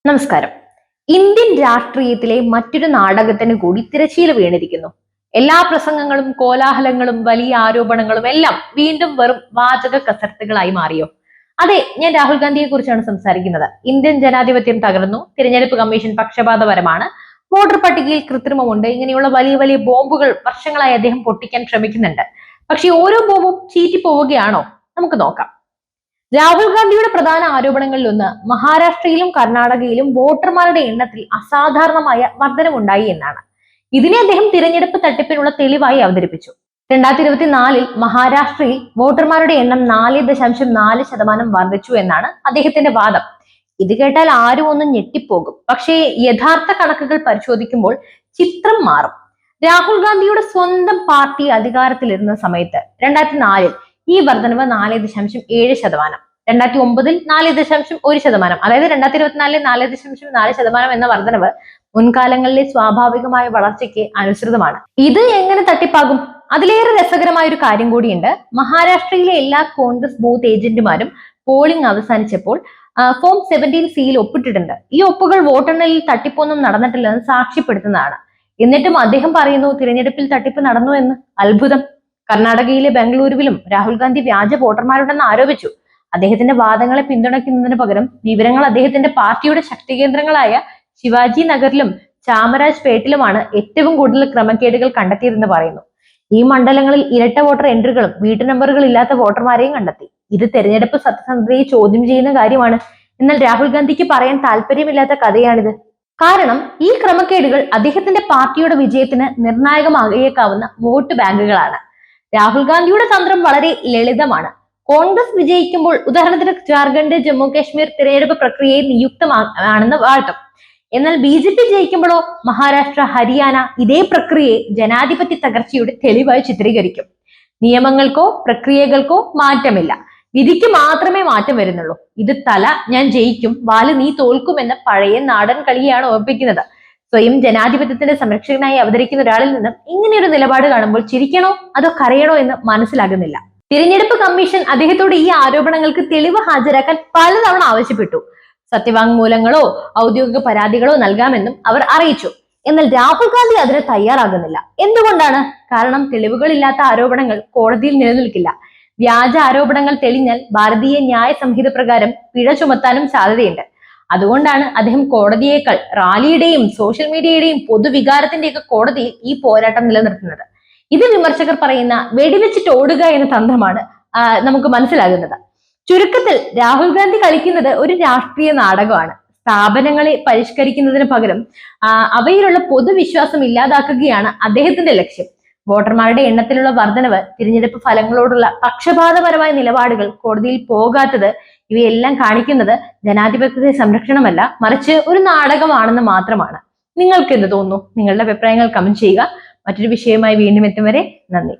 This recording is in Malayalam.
നമസ്കാരം. ഇന്ത്യൻ രാഷ്ട്രീയത്തിലെ മറ്റൊരു നാടകത്തിന് കൂടി തിരശ്ശീല വീണിരിക്കുന്നു. എല്ലാ പ്രസംഗങ്ങളും കോലാഹലങ്ങളും വലിയ ആരോപണങ്ങളും എല്ലാം വീണ്ടും വെറും വാചക കസർത്തുകളായി മാറിയോ? അതെ, ഞാൻ രാഹുൽ ഗാന്ധിയെ കുറിച്ചാണ് സംസാരിക്കുന്നത്. ഇന്ത്യൻ ജനാധിപത്യം തകർന്നു, തിരഞ്ഞെടുപ്പ് കമ്മീഷൻ പക്ഷപാതപരമാണ്, വോട്ടർ പട്ടികയിൽ കൃത്രിമമുണ്ട്, ഇങ്ങനെയുള്ള വലിയ വലിയ ബോംബുകൾ വർഷങ്ങളായി അദ്ദേഹം പൊട്ടിക്കാൻ ശ്രമിക്കുന്നുണ്ട്. പക്ഷെ ഓരോ ബോംബും ചീറ്റി പോവുകയാണോ? നമുക്ക് നോക്കാം. രാഹുൽ ഗാന്ധിയുടെ പ്രധാന ആരോപണങ്ങളിൽ ഒന്ന് മഹാരാഷ്ട്രയിലും കർണാടകയിലും വോട്ടർമാരുടെ എണ്ണത്തിൽ അസാധാരണമായ വർധനവുണ്ടായി എന്നാണ്. ഇതിനെ അദ്ദേഹം തിരഞ്ഞെടുപ്പ് തട്ടിപ്പിനുള്ള തെളിവായി അവതരിപ്പിച്ചു. 2024 മഹാരാഷ്ട്രയിൽ വോട്ടർമാരുടെ എണ്ണം 4.4% വർദ്ധിച്ചു എന്നാണ് അദ്ദേഹത്തിന്റെ വാദം. ഇത് കേട്ടാൽ ആരും ഒന്നും ഞെട്ടിപ്പോകും. പക്ഷേ യഥാർത്ഥ കണക്കുകൾ പരിശോധിക്കുമ്പോൾ ചിത്രം മാറും. രാഹുൽ ഗാന്ധിയുടെ സ്വന്തം പാർട്ടി അധികാരത്തിലിരുന്ന സമയത്ത് 2004 ഈ വർധനവ് 4.7%, 2009 4.1%, അതായത് 2024 4.4% എന്ന വർധനവ് മുൻകാലങ്ങളിലെ സ്വാഭാവികമായ വളർച്ചയ്ക്ക് അനുസൃതമാണ്. ഇത് എങ്ങനെ തട്ടിപ്പാകും? അതിലേറെ രസകരമായ ഒരു കാര്യം കൂടിയുണ്ട്. മഹാരാഷ്ട്രയിലെ എല്ലാ കോൺഗ്രസ് ബൂത്ത് ഏജന്റുമാരും പോളിംഗ് അവസാനിച്ചപ്പോൾ ഫോം 17 സിയിൽ ഒപ്പിട്ടിട്ടുണ്ട്. ഈ ഒപ്പുകൾ വോട്ടെണ്ണലിൽ തട്ടിപ്പൊന്നും നടന്നിട്ടില്ലെന്ന് സാക്ഷ്യപ്പെടുത്തുന്നതാണ്. എന്നിട്ടും അദ്ദേഹം പറയുന്നു തിരഞ്ഞെടുപ്പിൽ തട്ടിപ്പ് നടന്നു എന്ന്. അത്ഭുതം. കർണാടകയിലെ ബംഗളൂരുവിലും രാഹുൽ ഗാന്ധി വ്യാജ വോട്ടർമാരുണ്ടെന്ന് ആരോപിച്ചു. അദ്ദേഹത്തിന്റെ വാദങ്ങളെ പിന്തുണയ്ക്കുന്നതിന് പകരം വിവരങ്ങൾ അദ്ദേഹത്തിന്റെ പാർട്ടിയുടെ ശക്തി കേന്ദ്രങ്ങളായ ശിവാജി നഗറിലും ചാമരാജ് പേട്ടിലുമാണ് ഏറ്റവും കൂടുതൽ ക്രമക്കേടുകൾ കണ്ടെത്തിയതെന്ന് പറയുന്നു. ഈ മണ്ഡലങ്ങളിൽ ഇരട്ട വോട്ടർ എൻട്രികളും വീട്ടു നമ്പറുകൾ ഇല്ലാത്ത വോട്ടർമാരെയും കണ്ടെത്തി. ഇത് തെരഞ്ഞെടുപ്പ് സത്യസന്ധതയെ ചോദ്യം ചെയ്യുന്ന കാര്യമാണ്. എന്നാൽ രാഹുൽ ഗാന്ധിക്ക് പറയാൻ താല്പര്യമില്ലാത്ത കഥയാണിത്. കാരണം ഈ ക്രമക്കേടുകൾ അദ്ദേഹത്തിന്റെ പാർട്ടിയുടെ വിജയത്തിന് നിർണായകമായേക്കാവുന്ന വോട്ട് ബാങ്കുകളാണ്. രാഹുൽ ഗാന്ധിയുടെ തന്ത്രം വളരെ ലളിതമാണ്. കോൺഗ്രസ് വിജയിക്കുമ്പോൾ ഉദാഹരണത്തിന് ജാർഖണ്ഡ്, ജമ്മു കാശ്മീർ തിരഞ്ഞെടുപ്പ് പ്രക്രിയയെ നിയുക്തമാണെന്ന് വാഴ്ത്തും. എന്നാൽ BJP ജയിക്കുമ്പോഴോ മഹാരാഷ്ട്ര, ഹരിയാന ഇതേ പ്രക്രിയയെ ജനാധിപത്യ തകർച്ചയുടെ തെളിവായി ചിത്രീകരിക്കും. നിയമങ്ങൾക്കോ പ്രക്രിയകൾക്കോ മാറ്റമില്ല, വിധിക്ക് മാത്രമേ മാറ്റം വരുന്നുള്ളൂ. ഇത് തല ഞാൻ ജയിക്കും, വാല് നീ തോൽക്കും എന്ന പഴയ നാടൻ കളിയാണ് ഓർപ്പിക്കുന്നത്. സ്വയം ജനാധിപത്യത്തിന്റെ സംരക്ഷകനായി അവതരിക്കുന്ന ഒരാളിൽ നിന്നും ഇങ്ങനെയൊരു നിലപാട് കാണുമ്പോൾ ചിരിക്കണോ അതോ കരയണോ എന്ന് മനസ്സിലാകുന്നില്ല. തിരഞ്ഞെടുപ്പ് കമ്മീഷൻ അദ്ദേഹത്തോട് ഈ ആരോപണങ്ങൾക്ക് തെളിവ് ഹാജരാക്കാൻ പലതവണ ആവശ്യപ്പെട്ടു. സത്യവാങ്മൂലങ്ങളോ ഔദ്യോഗിക പരാതികളോ നൽകാമെന്നും അവർ അറിയിച്ചു. എന്നാൽ രാഹുൽ ഗാന്ധി അതിന് തയ്യാറാകുന്നില്ല. എന്തുകൊണ്ടാണ്? കാരണം തെളിവുകളില്ലാത്ത ആരോപണങ്ങൾ കോടതിയിൽ നിലനിൽക്കില്ല. വ്യാജ ആരോപണങ്ങൾ തെളിഞ്ഞാൽ ഭാരതീയ ന്യായ സംഹിത പ്രകാരം പിഴ ചുമത്താനും സാധ്യതയുണ്ട്. അതുകൊണ്ടാണ് അദ്ദേഹം കോടതിയേക്കാൾ റാലിയുടെയും സോഷ്യൽ മീഡിയയുടെയും പൊതുവികാരത്തിന്റെയൊക്കെ കോടതിയിൽ ഈ പോരാട്ടം നിലനിർത്തുന്നത്. ഇത് വിമർശകർ പറയുന്ന വെടിവെച്ചിട്ട് ഓടുക എന്ന തന്ത്രമാണ് നമുക്ക് മനസ്സിലാകുന്നത്. ചുരുക്കത്തിൽ രാഹുൽ ഗാന്ധി കളിക്കുന്നത് ഒരു രാഷ്ട്രീയ നാടകമാണ്. സ്ഥാപനങ്ങളെ പരിഷ്കരിക്കുന്നതിന് പകരം അവയിലുള്ള പൊതുവിശ്വാസം ഇല്ലാതാക്കുകയാണ് അദ്ദേഹത്തിന്റെ ലക്ഷ്യം. വോട്ടർമാരുടെ എണ്ണത്തിലുള്ള വർധനവ്, തിരഞ്ഞെടുപ്പ് ഫലങ്ങളോടുള്ള പക്ഷപാതപരമായ നിലപാടുകൾ, കോടതിയിൽ പോകാത്തത്, ഇവയെല്ലാം കാണിക്കുന്നത് ജനാധിപത്യത്തെ സംരക്ഷണമല്ല, മറിച്ച് ഒരു നാടകമാണെന്ന് മാത്രമാണ്. നിങ്ങൾക്ക് എന്ത് തോന്നുന്നു? നിങ്ങളുടെ അഭിപ്രായങ്ങൾ കമന്റ് ചെയ്യുക. മറ്റൊരു വിഷയവുമായി വീണ്ടും എത്തും വരെ നന്ദി.